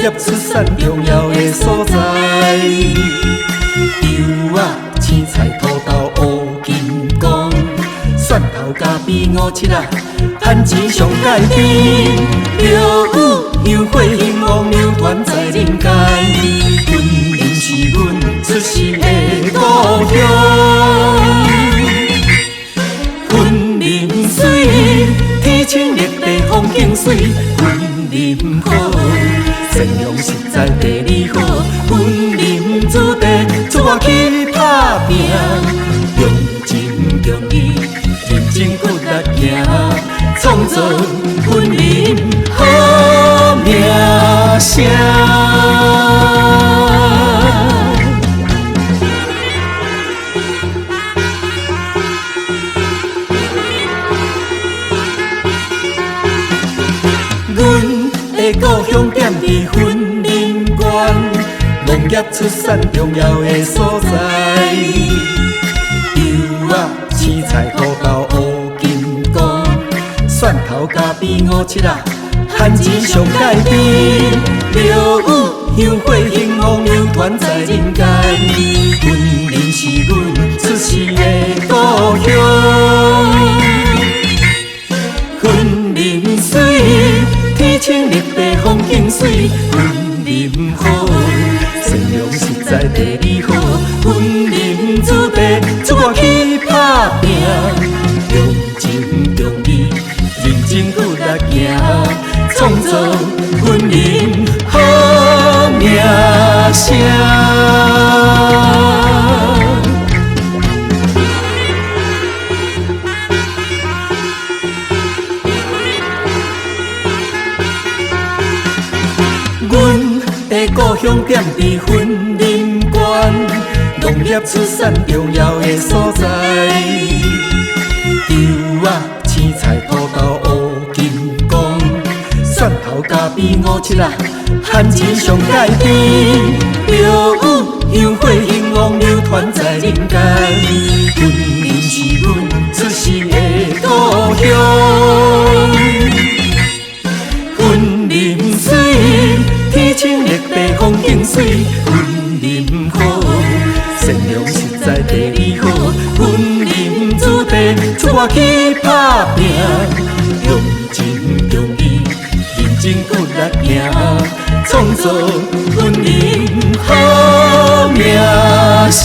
业出产重要的所在。油啊、青菜、土豆、乌金光，蒜头、咖啡、五七啊，赚钱上界边。庙宇、香火、兴旺、流传在人间。云林是阮出世的故乡。云林水，天清热地风景水。云林好，善良实在地理好。云林子弟出外去打拼，用情用义，认真骨力行，创造云林好名声。故乡点伫云林县，农业出产重要的所在。油啊、青菜、土豆、乌金光，蒜头、咖啡、五七啊，赚钱上界边。庙宇、香火、兴旺流传在人间。云林是阮出世的故乡。云林水，天清热地风景水。云林好，善良实在地理好。云林子弟出外去打拼，用情用义，认真骨力行，创造云林好名声。阮的故乡点伫云林县，农业出产重要的所在。油啊、青菜、土豆、乌金光，蒜头、咖啡、五七啊，赚钱上界边。庙宇、香火、兴旺流传在人间。云林是阮出世的故乡。云林水，天清热地风景水。云林好，善良实在地理好。云林子弟出外去打拼，用情用义，认真骨力行，创造云林好名声。